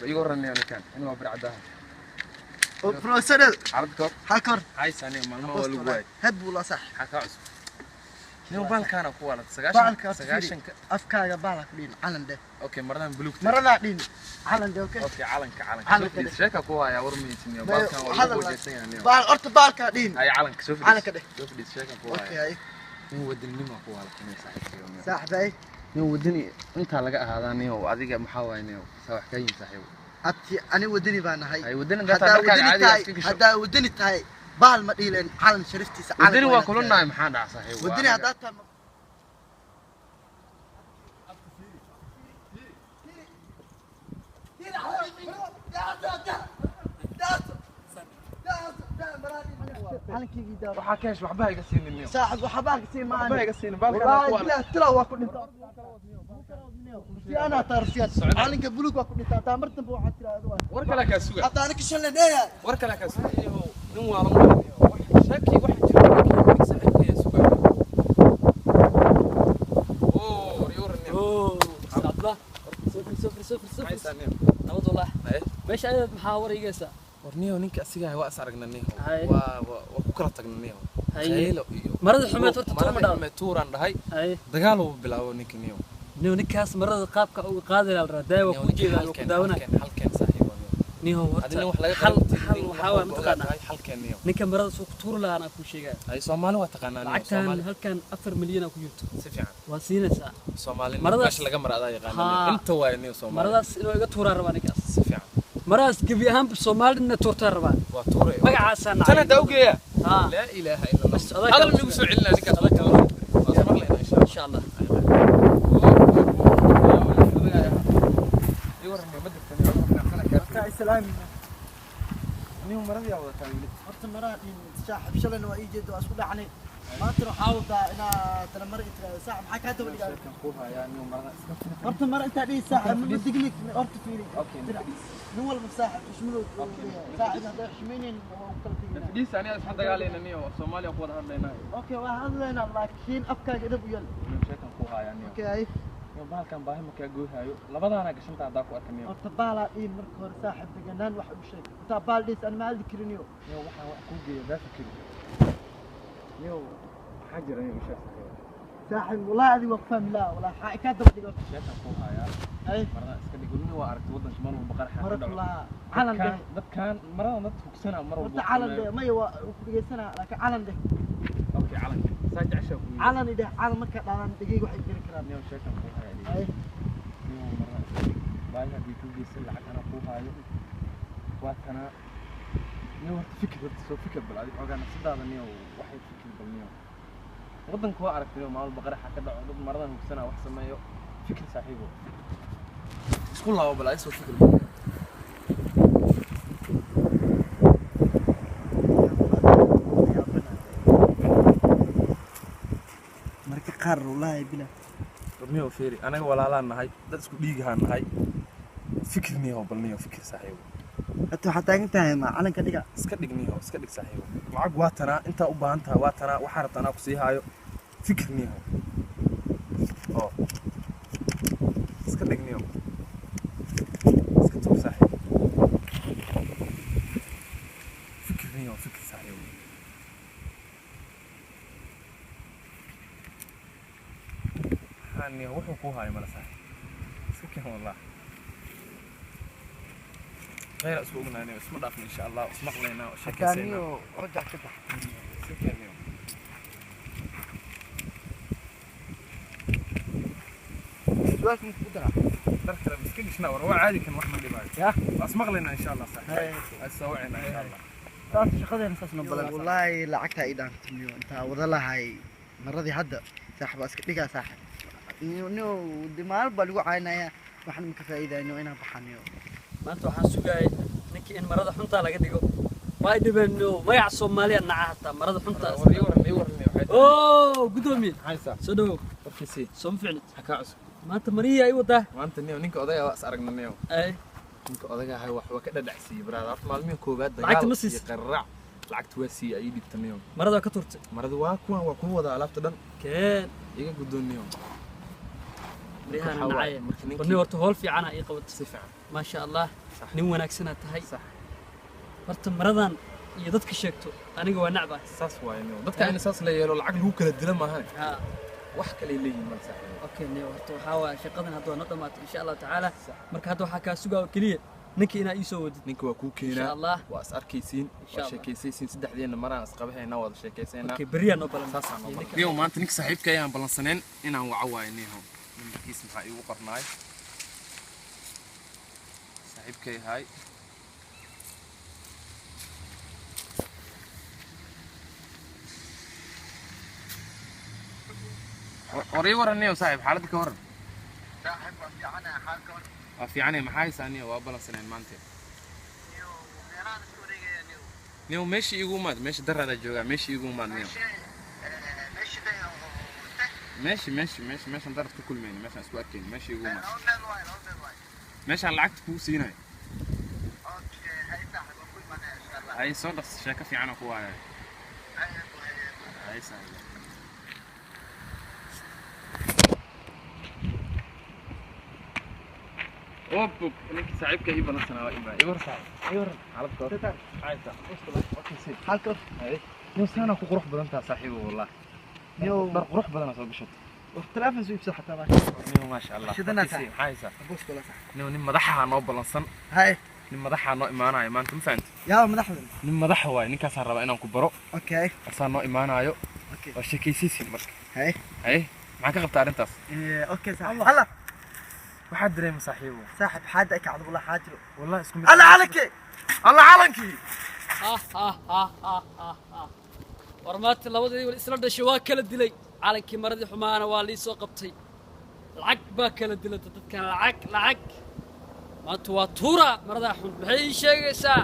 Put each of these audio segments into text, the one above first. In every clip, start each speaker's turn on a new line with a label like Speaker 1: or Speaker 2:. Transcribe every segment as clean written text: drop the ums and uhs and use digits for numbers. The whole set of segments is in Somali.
Speaker 1: يقرني أنا كان إنه برعدها
Speaker 2: بروفيسور
Speaker 1: عرضكم
Speaker 2: هاكر
Speaker 1: هاي ثانية ما هو الواي
Speaker 2: هب ولا صح
Speaker 1: حكاوس نيو بالك أنا قوالك سجاشن
Speaker 2: أفكار بالك دين علن ده
Speaker 1: أوكي مرة بلوك
Speaker 2: مرة دين علن ده
Speaker 1: أوكي علنك
Speaker 2: علنك
Speaker 1: شوف شيك قوة يا ورمي تنيو بالك
Speaker 2: هذا بال أرت بالك دين
Speaker 1: هاي علنك شوف
Speaker 2: علنك ده
Speaker 1: شوف دي شيك قوة
Speaker 2: أوكي هاي
Speaker 1: نيو ودني ما قوالك نيو صاحبي
Speaker 2: صاحبي
Speaker 1: نيو ودني أنت لقى هذا نيو عادي محاوي نيو سوى حكاية صاحبي
Speaker 2: أتي أنا ودني بنا هاي
Speaker 1: هاي ودني
Speaker 2: هذا ودني تاي بال ما ديلن علن شرفتي
Speaker 1: ودني وكلنا محاد صاحبي
Speaker 2: ودني هذا
Speaker 1: وحكاش وحبها يقسين اليوم
Speaker 2: صاحب وحبها يقسين معنا
Speaker 1: وحبها يقسين بالك
Speaker 2: والله لا ترى واكل انا ترفيت علنك بلوك واكل تامرت بو حتى
Speaker 1: ورك لك اسوق
Speaker 2: حتى انا كشلنا ايه
Speaker 1: ورك لك اسوق نو والله شكي واحد جرب صاحبي اسوق اوه يورني
Speaker 3: اوه عبد صفر
Speaker 1: هاي ثانيه
Speaker 3: نبض والله
Speaker 1: ايه
Speaker 3: ماشي انا محاور يجلس
Speaker 1: ورنيو نينك اسيغا waa asaragnaniyo
Speaker 3: Hay.
Speaker 1: waa ku kala tagnaniyo
Speaker 3: Hay.
Speaker 1: khaylo iyo
Speaker 3: marada xumeed horta
Speaker 1: marada
Speaker 3: tuuma
Speaker 1: xumeed tuuran dhahay
Speaker 3: ay
Speaker 1: dagaal uu bilaabo ninkaniyo
Speaker 3: ninkaas marada qaabka uu qaadi la radaa waa ku jeedaa ku daawana
Speaker 1: halkeen saaxiibo
Speaker 3: niyo horta
Speaker 1: adina wax laga
Speaker 3: hal
Speaker 1: qabtay
Speaker 3: waxa waa mataqaana
Speaker 1: halkeeniyo
Speaker 3: ninka marada soo tuur laana ku sheegay
Speaker 1: ay Soomaali waa taqaanaa
Speaker 3: lacagtan halkan 4 milyan ku jirto
Speaker 1: si fiican
Speaker 3: waa siinaysaa
Speaker 1: Soomaali
Speaker 3: Maradaas-
Speaker 1: meesha laga marada yaqaan inta waa niyo Soomaali
Speaker 3: maradaas inuu iga tuuraa rabaa ninkaas
Speaker 1: si fiican
Speaker 3: maradaas gabi ahaan Soomaalina tuurtaa rabaa
Speaker 1: waa tuuray
Speaker 3: magacaasa
Speaker 1: sana dawgeeya
Speaker 3: ha
Speaker 1: la ilaaha illa
Speaker 3: bas
Speaker 1: Allah hadal migu soo celinaa ninkaas la tuuray asmar leena insha Allah
Speaker 3: insha Allah
Speaker 2: السلام
Speaker 1: نيو مرض يا ودا تاويل
Speaker 2: horta maraa saaxib shalan waa ii jeedo isku dhacnay maanta waxaa wadaa inaa tala mar inta saaxib maxaa ka daba dhigaa
Speaker 1: kan ku haya nيو مرض
Speaker 2: horta mar inta dhii saaxib ma dignik horta fiiri
Speaker 1: اوكي
Speaker 2: nin walba saaxib xushmadu saaxib hadda xushmeyneen waa kala digna
Speaker 1: فدي ثانيه اسحب دغالينا نيو Soomaaliya ku wada hadlayna
Speaker 2: okay waa hadlayna laakiin afkaaga dhab u yal
Speaker 1: sheekan ku haya nيو
Speaker 2: okay
Speaker 1: baalkan baahi ma ka goohayo labadaana gashanta hadaa ku arkanay
Speaker 2: horta baalaa dhiin marka hore saaxib deganaan wax u sheeg inta baal dhiis aan maal dikriniyo
Speaker 1: niyo waxa wax ku geeyo daa fikir niyo xajira niyo sheekh
Speaker 2: saaxib wallahi adi waa fahmi laa wallahi xaa ka daba dhigo
Speaker 1: sheekan ku haya
Speaker 2: ay
Speaker 1: marada iska dhigulni waa aragtay wadan shimaan uu baqar xaq
Speaker 2: marka la calan de
Speaker 1: dadkan marada dad fugsana mar walba
Speaker 2: horta calan de may waa ku dhigeysana laakiin calan de
Speaker 1: okay calan saajasha ku
Speaker 2: calan ide calan marka dhalan dhigay waxay jiri karaan
Speaker 1: niyo sheekan ku haya
Speaker 2: ay
Speaker 1: niyo marada baahi hadii ku geysay lacag ana ku hayo waa kana niyo fikir soo fikir bal adiga xogaa nafsadaada niyo waxay fikir bal niyo wadanku waa aragtay maal baqar xaq ka dhaco dad maradan fugsana wax sameeyo fikir saaxiibo isku laabo bal ay soo fikir
Speaker 2: marka qaar wallahi bila
Speaker 1: niyo fiiri anaga walaalaan nahay dad isku dhiigahan nahay fikir niyo bal niyo fikir saaxiibo
Speaker 2: hata waxa taagan tahay ma calanka dhiga
Speaker 1: iska dhig niyo iska dhig saaxiibo lacag waa tana inta u baahan tahay waa tana waxa rabtana ku sii haayo fikir niyo oo iska dhig niyo iska too saaxiibo fikir niyo fikir saaxiibo niyo wuxuu ku haayo mala saaxiibo iska keen wallah غير اسبوع من هنا اسمه دافن ان شاء الله اسمح لنا وشكرا
Speaker 2: كانيو رجع كده
Speaker 1: شكرا
Speaker 2: سؤال مقدرة
Speaker 1: ترى مسكين شنو هو عادي كان محمد اللي
Speaker 2: يا
Speaker 1: اسمح لنا ان شاء الله صح اسوعنا ان شاء الله
Speaker 2: taas shaqada intaasna balan wallahi lacagta ay dhaantimiyo inta wada lahay maradii hadda saaxiib iska dhiga saaxiib niyo dimaal baa lagu caynaya waxaan ma ka faa'iidayno inaan baxaniyo
Speaker 3: maanta waxaan sugayay ninkii in marada xunta laga dhigo way dhibano magac Soomaaliya nacaata marada xunta oo gudoomiye
Speaker 1: haysa
Speaker 3: soo dhaw
Speaker 1: qofkii
Speaker 3: soo ficnid
Speaker 1: xakaas
Speaker 3: maanta mariya ay wadaa
Speaker 1: maanta niyo ninka odayga waa aragnay
Speaker 3: ay
Speaker 1: ninka odayga hay wax ka dhadhacsiiyay brada maalmihi koobaad
Speaker 3: lacagta ma siis
Speaker 1: qarrac lacagta waa sii ay dhibtaniyo
Speaker 3: marada ka turtay
Speaker 1: marada waa ku wada alaabta dhan
Speaker 3: keen
Speaker 1: iga gudoomiyo
Speaker 3: rihaan nacay markii horta hool fiican ay qabatay
Speaker 1: si fiican
Speaker 3: ما شاء الله
Speaker 1: صح.
Speaker 3: nin wanaagsanaa tahay
Speaker 1: صح
Speaker 3: horta maradan iyo dadka sheegto aniga waa nacba
Speaker 1: saas waaye niyo dadka in saas la yeelo lacag lagu kala dilo maahan
Speaker 3: ha
Speaker 1: wax kale leeyihiin mal saaxiib
Speaker 3: okay niyo horta waxa waa shaqadan hadda noo dhamaato insha Allah taala marka hadda waxa ka sugaa kaliya ninka ina ii soo wadid
Speaker 1: ninka waa ku
Speaker 3: insha
Speaker 1: keenaa
Speaker 3: Allah
Speaker 1: waa is arkaysiin waa sheekaysiin saddexdeena maraan is qabahaynaa wada sheekaysanaa
Speaker 3: okay bariya noo balan
Speaker 1: saas aan noo niyo maanta ninka saaxiibka ayaan balansaneen inaan waca waayneeho ninkiis maxaa iigu qornaay saaxiibkay hay وري ورني وصاحب حالتك كهر
Speaker 4: صاحب وفي عنا حالكم
Speaker 1: في عني محاي ثانية وابلا سنين مانتي
Speaker 4: نيو ميران سوريا نيو
Speaker 1: نيو ماشي يقومات ماشي درة الجوجا ماشي يقومات نيو
Speaker 4: ماشي ده
Speaker 1: ماشي ندرت كل مين ماشي اسكو اكين ماشي يقومات
Speaker 4: اونلاين واين
Speaker 1: ماشي على العقد كو سيناي
Speaker 4: اوكي هاي صاحب كل ما ان شاء الله
Speaker 1: هاي صوت شاكا في عنا كواي هاي سهل اوب انك صاحبك يبقى نصنا يبقى صاحب ايوه على الكور عايزه اوكي سيد
Speaker 2: halka
Speaker 1: هاي نو سنه ku qurux badan taa saaxiibo wallahi
Speaker 2: niyo
Speaker 1: dar qurux badan soo gashay
Speaker 2: telefoon soo ibsa xataa
Speaker 1: niyo ma sha Allah
Speaker 2: Sidana tahay.
Speaker 1: haysa
Speaker 2: boos kula sax
Speaker 1: niyo nin madaxa noo balansan
Speaker 2: hay
Speaker 1: nin madaxa noo imaanayo maanta ma fahanti
Speaker 2: yaa madaxda
Speaker 1: nin madaxa waay ninkaas aan rabaa inaan ku baro
Speaker 2: okay
Speaker 1: asaa noo imaanayo
Speaker 2: okay
Speaker 1: oo sheekaysiisin marka
Speaker 2: hay
Speaker 1: hay maxaa ka qabtaa arrintaas
Speaker 2: okay sax halla
Speaker 1: waxaad dareemay saaxiibo
Speaker 2: صاحب حدك عبد الله حاجر
Speaker 1: wallahi isku mid
Speaker 2: الله عليك
Speaker 1: Allah calankii
Speaker 3: warmaati labadii wal isla dhashay waa kala dilay calankii maradii xumaana waa lii soo qabtay lacag baa kala dilay dadkan lacag maanta waa tuura marada xun maxay ii sheegaysaa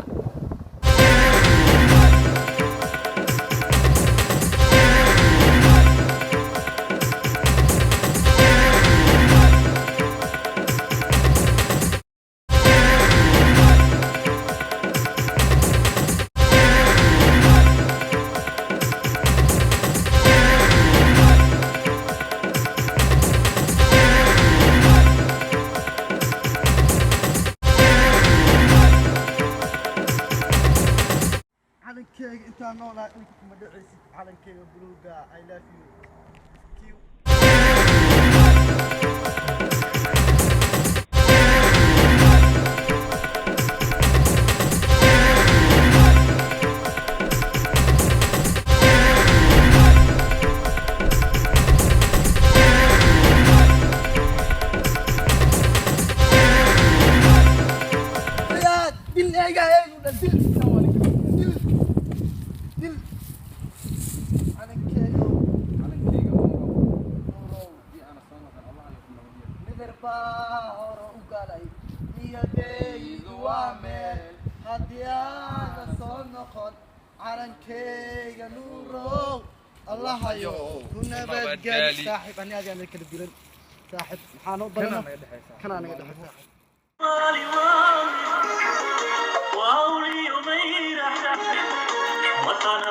Speaker 2: على كيك انت نولا انت ما دعيسي على كيك بلوغا اي لاف يو بالله قايل ولا دل على كيك نقربا وقالي نيدي وامل هديانا صنقل على كيك نورو الله يو كنا بدقال صاحب أنا أجي أمريكا الدولار صاحب حانو بلنا كان أنا قد صاحب
Speaker 5: وأولي يومين أحلى وطن